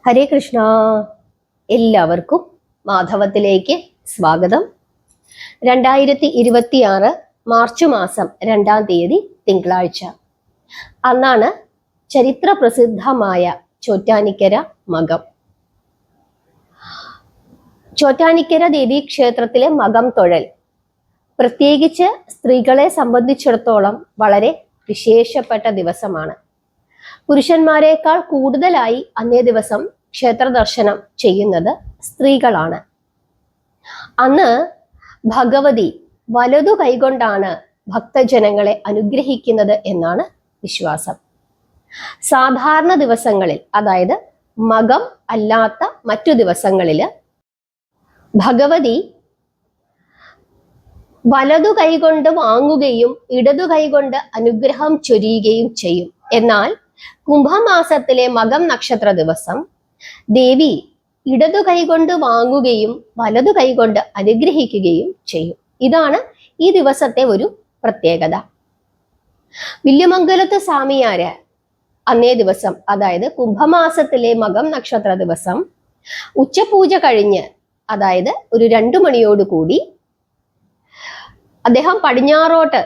ഹരേ കൃഷ്ണ. എല്ലാവർക്കും മാധവത്തിലേക്ക് സ്വാഗതം. 2026 മാർച്ച് മാസം 2-ാം തീയതി തിങ്കളാഴ്ച. അന്നാണ് ചരിത്ര പ്രസിദ്ധമായ ചോറ്റാനിക്കര മകം. ചോറ്റാനിക്കര ദേവീക്ഷേത്രത്തിലെ മകം തൊഴൽ പ്രത്യേകിച്ച് സ്ത്രീകളെ സംബന്ധിച്ചിടത്തോളം വളരെ വിശേഷപ്പെട്ട ദിവസമാണ്. പുരുഷന്മാരെക്കാൾ കൂടുതലായി അന്നേ ദിവസം ക്ഷേത്ര ദർശനം ചെയ്യുന്നത് സ്ത്രീകളാണ്. അന്ന് ഭഗവതി വലതു കൈകൊണ്ടാണ് ഭക്തജനങ്ങളെ അനുഗ്രഹിക്കുന്നത് എന്നാണ് വിശ്വാസം. സാധാരണ ദിവസങ്ങളിൽ, അതായത് മകം അല്ലാത്ത മറ്റു ദിവസങ്ങളിൽ ഭഗവതി വലതു കൈകൊണ്ട് വാങ്ങുകയും ഇടതു കൈകൊണ്ട് അനുഗ്രഹം ചൊരിയുകയും ചെയ്യും. എന്നാൽ കുംഭമാസത്തിലെ മകം നക്ഷത്ര ദിവസം ദേവി ഇടതു കൈകൊണ്ട് വാങ്ങുകയും വലതു കൈകൊണ്ട് അനുഗ്രഹിക്കുകയും ചെയ്യും. ഇതാണ് ഈ ദിവസത്തെ ഒരു പ്രത്യേകത. വില്യമംഗലത്ത് സ്വാമിയാര് അന്നേ ദിവസം, അതായത് കുംഭമാസത്തിലെ മകം നക്ഷത്ര ദിവസം ഉച്ചപൂജ കഴിഞ്ഞ്, അതായത് ഒരു 2 മണിയോടുകൂടി അദ്ദേഹം പടിഞ്ഞാറോട്ട്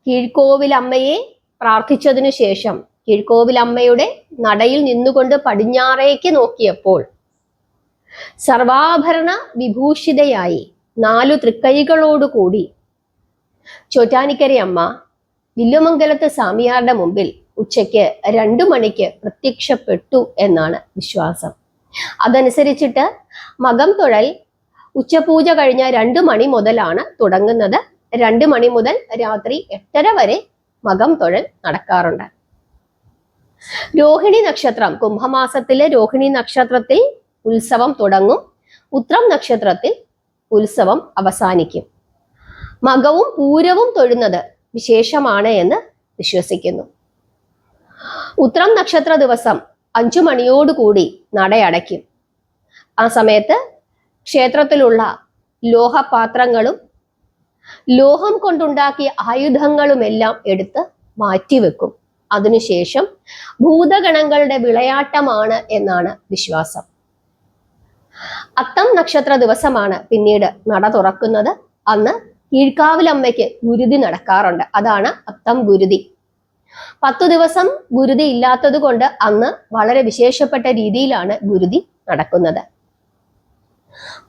കീഴ്ക്കോവിലമ്മയെ പ്രാർത്ഥിച്ചതിനു ശേഷം കീഴ്ക്കോവിലമ്മയുടെ നടയിൽ നിന്നുകൊണ്ട് പടിഞ്ഞാറേക്ക് നോക്കിയപ്പോൾ സർവാഭരണ വിഭൂഷിതയായി 4 തൃക്കൈകളോടുകൂടി ചോറ്റാനിക്കരയമ്മ വില്ലുമംഗലത്ത് സ്വാമിയാരുടെ മുമ്പിൽ ഉച്ചയ്ക്ക് 2 മണിക്ക് പ്രത്യക്ഷപ്പെട്ടു എന്നാണ് വിശ്വാസം. അതനുസരിച്ചിട്ട് മകം തൊഴൽ ഉച്ചപൂജ കഴിഞ്ഞ 2 മണി മുതലാണ് തുടങ്ങുന്നത്. 2 മണി മുതൽ രാത്രി 8:30 വരെ മകം തൊഴൽ നടക്കാറുണ്ട്. രോഹിണി നക്ഷത്രം, കുംഭമാസത്തിലെ രോഹിണി നക്ഷത്രത്തിൽ ഉത്സവം തുടങ്ങും. ഉത്രം നക്ഷത്രത്തിൽ ഉത്സവം അവസാനിക്കും. മകവും പൂരവും തൊഴുന്നത് വിശേഷമാണ് എന്ന് വിശ്വസിക്കുന്നു. ഉത്രം നക്ഷത്ര ദിവസം 5 മണിയോടുകൂടി നടയടയ്ക്കും. ആ സമയത്ത് ക്ഷേത്രത്തിലുള്ള ലോഹപാത്രങ്ങളും ലോഹം കൊണ്ടുണ്ടാക്കിയ ആയുധങ്ങളുമെല്ലാം എടുത്ത് മാറ്റിവെക്കും. അതിനുശേഷം ഭൂതഗണങ്ങളുടെ വിളയാട്ടമാണ് എന്നാണ് വിശ്വാസം. അത്തം നക്ഷത്ര ദിവസമാണ് പിന്നീട് നട തുറക്കുന്നത്. അന്ന് കീഴ്ക്കാവിലമ്മയ്ക്ക് ഗുരുതി നടക്കാറുണ്ട്. അതാണ് അത്തം ഗുരുതി. 10 ദിവസം ഗുരുതി ഇല്ലാത്തത് കൊണ്ട് അന്ന് വളരെ വിശേഷപ്പെട്ട രീതിയിലാണ് ഗുരുതി നടക്കുന്നത്.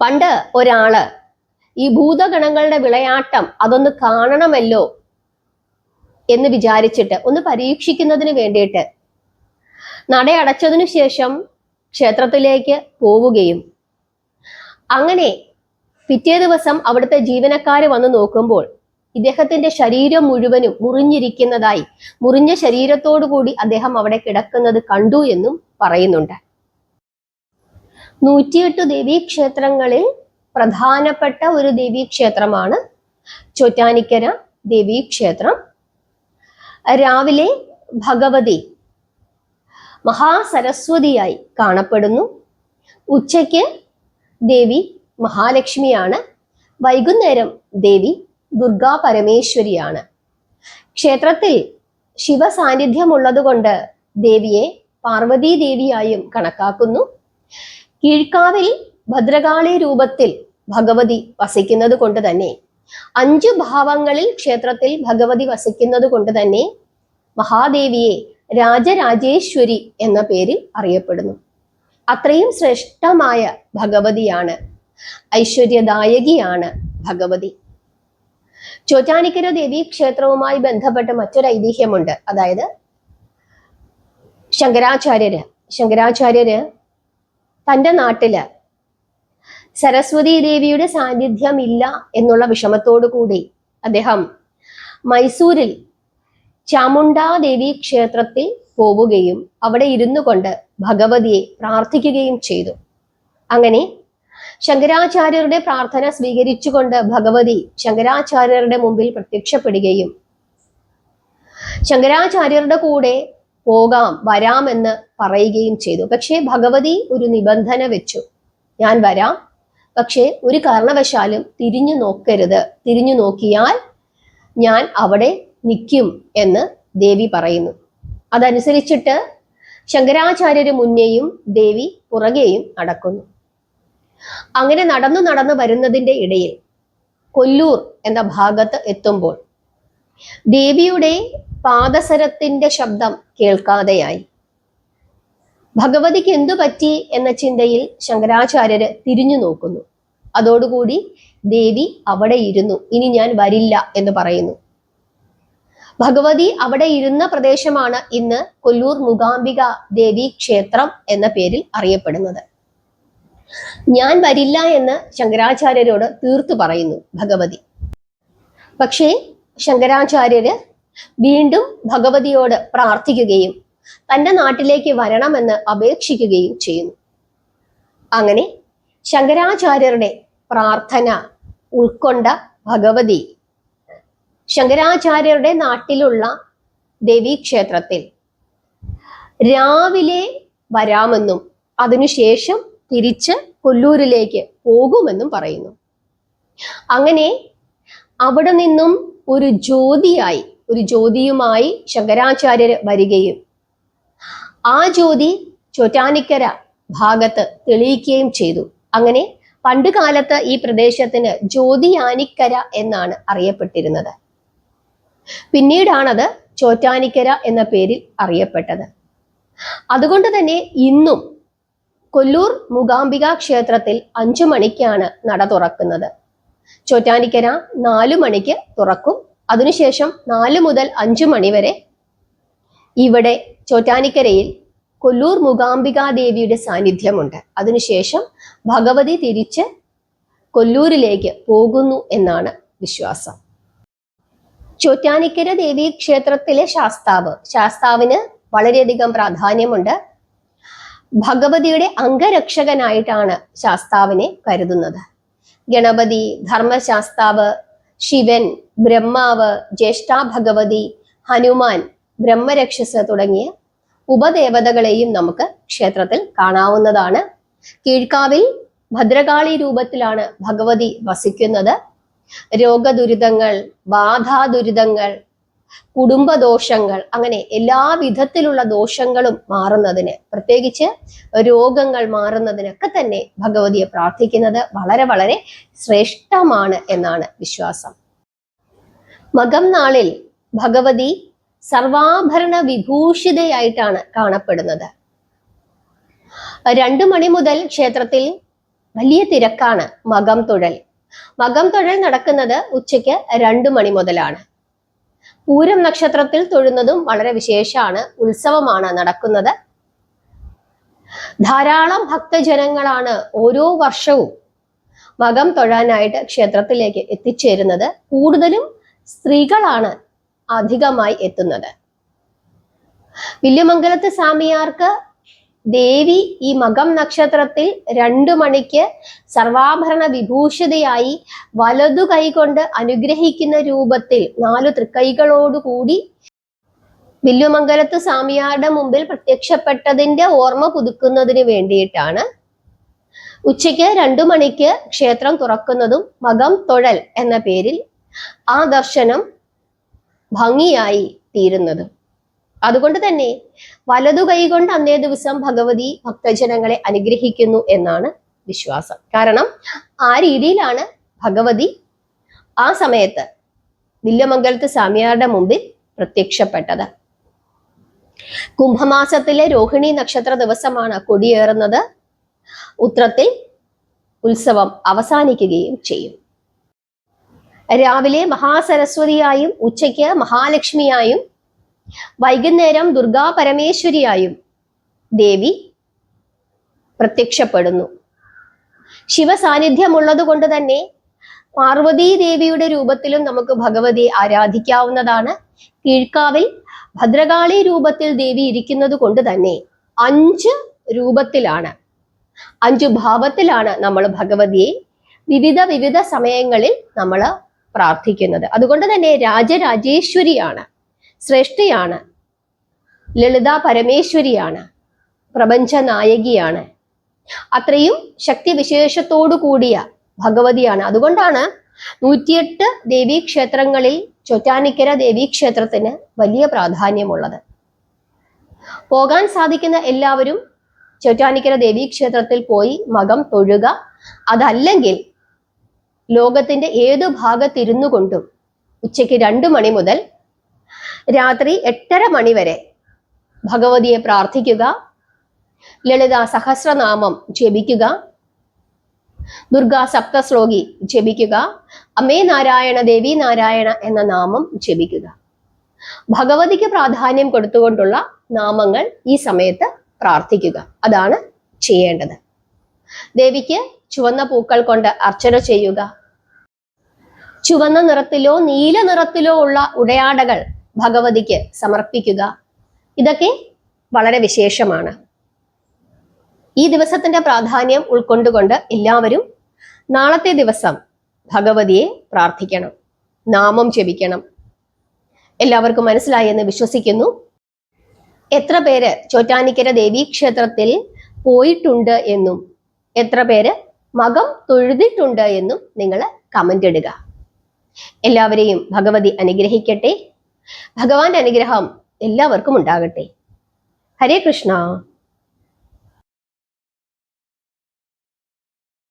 പണ്ട് ഒരാള് ഈ ഭൂതഗണങ്ങളുടെ വിളയാട്ടം അതൊന്ന് കാണണമല്ലോ എന്ന് വിചാരിച്ചിട്ട് ഒന്ന് പരീക്ഷിക്കുന്നതിന് വേണ്ടിയിട്ട് നടയടച്ചതിനു ശേഷം ക്ഷേത്രത്തിലേക്ക് പോവുകയും അങ്ങനെ പിറ്റേ ദിവസം അവിടുത്തെ ജീവനക്കാര് വന്ന് നോക്കുമ്പോൾ ഇദ്ദേഹത്തിന്റെ ശരീരം മുഴുവനും മുറിഞ്ഞിരിക്കുന്നതായി, മുറിഞ്ഞ ശരീരത്തോടു കൂടി അദ്ദേഹം അവിടെ കിടക്കുന്നത് കണ്ടു എന്നും പറയുന്നുണ്ട്. 108 ദേവീക്ഷേത്രങ്ങളിൽ പ്രധാനപ്പെട്ട ഒരു ദേവീക്ഷേത്രമാണ് ചോറ്റാനിക്കര ദേവീക്ഷേത്രം. രാവിലെ ഭഗവതി മഹാസരസ്വതിയായി കാണപ്പെടുന്നു. ഉച്ചയ്ക്ക് ദേവി മഹാലക്ഷ്മിയാണ്. വൈകുന്നേരം ദേവി ദുർഗാ പരമേശ്വരിയാണ്. ക്ഷേത്രത്തിൽ ശിവസാന്നിധ്യമുള്ളത് കൊണ്ട് ദേവിയെ പാർവതീ ദേവിയായും കണക്കാക്കുന്നു. കീഴ്ക്കാവിൽ ഭദ്രകാളി രൂപത്തിൽ ഭഗവതി വസിക്കുന്നത് കൊണ്ട് തന്നെ 5 ഭാവങ്ങളിൽ ക്ഷേത്രത്തിൽ ഭഗവതി വസിക്കുന്നത് കൊണ്ട് തന്നെ മഹാദേവിയെ രാജരാജേശ്വരി എന്ന പേരിൽ അറിയപ്പെടുന്നു. അത്രയും ശ്രേഷ്ഠമായ ഭഗവതിയാണ്, ഐശ്വര്യദായകിയാണ് ഭഗവതി. ചോറ്റാനിക്കര ദേവി ക്ഷേത്രവുമായി ബന്ധപ്പെട്ട് മറ്റൊരു ഐതിഹ്യമുണ്ട്. അതായത് ശങ്കരാചാര്യര് തൻ്റെ നാട്ടില് സരസ്വതി ദേവിയുടെ സാന്നിധ്യം ഇല്ല എന്നുള്ള വിഷമത്തോടു കൂടി അദ്ദേഹം മൈസൂരിൽ ചാമുണ്ടാദേവി ക്ഷേത്രത്തിൽ പോവുകയും അവിടെ ഇരുന്നു കൊണ്ട് ഭഗവതിയെ പ്രാർത്ഥിക്കുകയും ചെയ്തു. അങ്ങനെ ശങ്കരാചാര്യരുടെ പ്രാർത്ഥന സ്വീകരിച്ചുകൊണ്ട് ഭഗവതി ശങ്കരാചാര്യരുടെ മുമ്പിൽ പ്രത്യക്ഷപ്പെടുകയും ശങ്കരാചാര്യരുടെ കൂടെ വരാമെന്ന് പറയുകയും ചെയ്തു. പക്ഷേ ഭഗവതി ഒരു നിബന്ധന വെച്ചു. ഞാൻ വരാം, പക്ഷേ ഒരു കാരണവശാലും തിരിഞ്ഞു നോക്കരുത്. തിരിഞ്ഞു നോക്കിയാൽ ഞാൻ അവിടെ നിൽക്കും എന്ന് ദേവി പറയുന്നു. അതനുസരിച്ചിട്ട് ശങ്കരാചാര്യര് മുന്നേയും ദേവി പുറകെയും നടക്കുന്നു. അങ്ങനെ നടന്നു വരുന്നതിന്റെ ഇടയിൽ കൊല്ലൂർ എന്ന ഭാഗത്ത് എത്തുമ്പോൾ ദേവിയുടെ പാദസരത്തിന്റെ ശബ്ദം കേൾക്കാതെയായി. ഭഗവതിക്ക് എന്തു പറ്റി എന്ന ചിന്തയിൽ ശങ്കരാചാര്യര് തിരിഞ്ഞു നോക്കുന്നു. അതോടുകൂടി ദേവി അവിടെ ഇരുന്നു. ഇനി ഞാൻ വരില്ല എന്ന് പറയുന്നു. ഭഗവതി അവിടെ ഇരുന്ന പ്രദേശമാണ് ഇന്ന് കൊല്ലൂർ മൂകാംബിക ദേവി ക്ഷേത്രം എന്ന പേരിൽ അറിയപ്പെടുന്നത്. ഞാൻ വരില്ല എന്ന് ശങ്കരാചാര്യരോട് തീർത്തു പറയുന്നു ഭഗവതി. പക്ഷേ ശങ്കരാചാര്യര് വീണ്ടും ഭഗവതിയോട് പ്രാർത്ഥിക്കുകയും തന്റെ നാട്ടിലേക്ക് വരണമെന്ന് അപേക്ഷിക്കുകയും ചെയ്യുന്നു. അങ്ങനെ ശങ്കരാചാര്യരുടെ പ്രാർത്ഥന ഉൾക്കൊണ്ട ഭഗവതി ശങ്കരാചാര്യരുടെ നാട്ടിലുള്ള ദേവീക്ഷേത്രത്തിൽ രാവിലെ വരാമെന്നും അതിനുശേഷം തിരിച്ച് കൊല്ലൂരിലേക്ക് പോകുമെന്നും പറയുന്നു. അങ്ങനെ അവിടെ നിന്നും ഒരു ജ്യോതിയുമായി ശങ്കരാചാര്യർ വരികയും ആ ജ്യോതി ചോറ്റാനിക്കര ഭാഗത്ത് തെളിയിക്കുകയും ചെയ്തു. അങ്ങനെ പണ്ട് കാലത്ത് ഈ പ്രദേശത്തിന് ജ്യോതിയാനിക്കര എന്നാണ് അറിയപ്പെട്ടിരുന്നത്. പിന്നീടാണത് ചോറ്റാനിക്കര എന്ന പേരിൽ അറിയപ്പെട്ടത്. അതുകൊണ്ട് തന്നെ ഇന്നും കൊല്ലൂർ മൂകാംബിക ക്ഷേത്രത്തിൽ 5 മണിക്കാണ് നട തുറക്കുന്നത്. ചോറ്റാനിക്കര 4 മണിക്ക് തുറക്കും. അതിനുശേഷം 4 മുതൽ 5 മണി വരെ ഇവിടെ ചോറ്റാനിക്കരയിൽ കൊല്ലൂർ മൂകാംബികാ ദേവിയുടെ സാന്നിധ്യമുണ്ട്. അതിനുശേഷം ഭഗവതി തിരിച്ച് കൊല്ലൂരിലേക്ക് പോകുന്നു എന്നാണ് വിശ്വാസം. ചോറ്റാനിക്കര ദേവി ക്ഷേത്രത്തിലെ ശാസ്താവിന് വളരെയധികം പ്രാധാന്യമുണ്ട്. ഭഗവതിയുടെ അംഗരക്ഷകനായിട്ടാണ് ശാസ്താവിനെ കരുതുന്നത്. ഗണപതി, ധർമ്മശാസ്താവ്, ശിവൻ, ബ്രഹ്മാവ്, ജ്യേഷ്ഠാ ഭഗവതി, ഹനുമാൻ, ബ്രഹ്മരക്ഷസ് തുടങ്ങിയ ഉപദേവതകളെയും നമുക്ക് ക്ഷേത്രത്തിൽ കാണാവുന്നതാണ്. കീഴ്ക്കാവിൽ ഭദ്രകാളി രൂപത്തിലാണ് ഭഗവതി വസിക്കുന്നത്. രോഗദുരിതങ്ങൾ, ബാധാദുരിതങ്ങൾ, കുടുംബദോഷങ്ങൾ, അങ്ങനെ എല്ലാ വിധത്തിലുള്ള ദോഷങ്ങളും മാറുന്നതിന്, പ്രത്യേകിച്ച് രോഗങ്ങൾ മാറുന്നതിനൊക്കെ തന്നെ ഭഗവതിയെ പ്രാർത്ഥിക്കുന്നത് വളരെ വളരെ ശ്രേഷ്ഠമാണ് എന്നാണ് വിശ്വാസം. മകം നാളിൽ ഭഗവതി സർവാഭരണ വിഭൂഷിതയായിട്ടാണ് കാണപ്പെടുന്നത്. 2 മണി മുതൽ ക്ഷേത്രത്തിൽ വലിയ തിരക്കാണ്. മകം തൊഴൽ നടക്കുന്നത് ഉച്ചയ്ക്ക് 2 മണി മുതലാണ്. പൂരം നക്ഷത്രത്തിൽ തൊഴുന്നതും വളരെ വിശേഷമാണ്. ഉത്സവമാണ് നടക്കുന്നത്. ധാരാളം ഭക്തജനങ്ങളാണ് ഓരോ വർഷവും മകം തൊഴാനായിട്ട് ക്ഷേത്രത്തിലേക്ക് എത്തിച്ചേരുന്നത്. കൂടുതലും സ്ത്രീകളാണ് അധികമായി എത്തുന്നത്. വില്യമംഗലത്ത് സ്വാമിയാർക്ക് ദേവി ഈ മകം നക്ഷത്രത്തിൽ 2 മണിക്ക് സർവാഭരണ വിഭൂഷിതയായി വലതു കൈകൊണ്ട് അനുഗ്രഹിക്കുന്ന രൂപത്തിൽ 4 തൃക്കൈകളോടുകൂടി വില്യമംഗലത്ത് സ്വാമിയാരുടെ മുമ്പിൽ പ്രത്യക്ഷപ്പെട്ടതിന്റെ ഓർമ്മ പുതുക്കുന്നതിന് വേണ്ടിയിട്ടാണ് ഉച്ചയ്ക്ക് 2 മണിക്ക് ക്ഷേത്രം തുറക്കുന്നതും മകം തൊഴൽ എന്ന പേരിൽ ആ ദർശനം ഭംഗിയായി തീരുന്നതും. അതുകൊണ്ട് തന്നെ വലതു കൈകൊണ്ട് അന്നേ ദിവസം ഭഗവതി ഭക്തജനങ്ങളെ അനുഗ്രഹിക്കുന്നു എന്നാണ് വിശ്വാസം. കാരണം ആ രീതിയിലാണ് ഭഗവതി ആ സമയത്ത് വില്യമംഗലത്ത് സ്വാമിയാരുടെ മുമ്പിൽ പ്രത്യക്ഷപ്പെട്ടത്. കുംഭമാസത്തിലെ രോഹിണി നക്ഷത്ര ദിവസമാണ് കൊടിയേറുന്നത്. ഉത്രത്തിൽ ഉത്സവം അവസാനിക്കുകയും ചെയ്യും. രാവിലെ മഹാസരസ്വതിയായും ഉച്ചയ്ക്ക് മഹാലക്ഷ്മിയായും വൈകുന്നേരം ദുർഗാ പരമേശ്വരിയായും ദേവി പ്രത്യക്ഷപ്പെടുന്നു. ശിവസാന്നിധ്യമുള്ളത് കൊണ്ട് തന്നെ പാർവതീ ദേവിയുടെ രൂപത്തിലും നമുക്ക് ഭഗവതിയെ ആരാധിക്കാവുന്നതാണ്. കീഴ്ക്കാവിൽ ഭദ്രകാളി രൂപത്തിൽ ദേവി ഇരിക്കുന്നത് കൊണ്ട് തന്നെ 5 രൂപത്തിലാണ്, 5 ഭാവത്തിലാണ് നമ്മൾ ഭഗവതിയെ വിവിധ സമയങ്ങളിൽ നമ്മൾ പ്രാർത്ഥിക്കുന്നത്. അതുകൊണ്ട് തന്നെ രാജരാജേശ്വരിയാണ്, ശ്രേഷ്ഠയാണ്, ലളിതാ പരമേശ്വരിയാണ്, പ്രപഞ്ച നായകിയാണ്. അത്രയും ശക്തിവിശേഷത്തോടു കൂടിയ ഭഗവതിയാണ്. അതുകൊണ്ടാണ് 108 ദേവീക്ഷേത്രങ്ങളിൽ ചോറ്റാനിക്കര ദേവീക്ഷേത്രത്തിന് വലിയ പ്രാധാന്യമുള്ളത്. പോകാൻ സാധിക്കുന്ന എല്ലാവരും ചോറ്റാനിക്കര ദേവീക്ഷേത്രത്തിൽ പോയി മകം തൊഴുക. അതല്ലെങ്കിൽ ലോകത്തിന്റെ ഏതു ഭാഗത്തിരുന്നു കൊണ്ടും ഉച്ചയ്ക്ക് 2 മണി മുതൽ രാത്രി 8:30 മണി വരെ ഭഗവതിയെ പ്രാർത്ഥിക്കുക, ലളിത സഹസ്രനാമം ജപിക്കുക, ദുർഗാ സപ്തശ്ലോകി ജപിക്കുക, അമ്മേ നാരായണ ദേവി നാരായണ എന്ന നാമം ജപിക്കുക. ഭഗവതിക്ക് പ്രാധാന്യം കൊടുത്തുകൊണ്ടുള്ള നാമങ്ങൾ ഈ സമയത്ത് പ്രാർത്ഥിക്കുക. അതാണ് ചെയ്യേണ്ടത്. ദേവിക്ക് ചുവന്ന പൂക്കൾ കൊണ്ട് അർച്ചന ചെയ്യുക. ചുവന്ന നിറത്തിലോ നീല നിറത്തിലോ ഉള്ള ഉടയാടകൾ ഭഗവതിക്ക് സമർപ്പിക്കുക. ഇതൊക്കെ വളരെ വിശേഷമാണ്. ഈ ദിവസത്തിന്റെ പ്രാധാന്യം ഉൾക്കൊണ്ടുകൊണ്ട് എല്ലാവരും നാളത്തെ ദിവസം ഭഗവതിയെ പ്രാർത്ഥിക്കണം, നാമം ജപിക്കണം. എല്ലാവർക്കും മനസ്സിലായി എന്ന് വിശ്വസിക്കുന്നു. എത്ര പേര് ചോറ്റാനിക്കര ദേവീക്ഷേത്രത്തിൽ പോയിട്ടുണ്ട് എന്നും എത്ര പേര് മകം തൊഴുതിട്ടുണ്ട് എന്നും നിങ്ങൾ കമന്റ് ഇടുക. എല്ലാവരെയും ഭഗവതി അനുഗ്രഹിക്കട്ടെ. ഭഗവാന്റെ അനുഗ്രഹം എല്ലാവർക്കും ഉണ്ടാകട്ടെ. ഹരേ കൃഷ്ണ.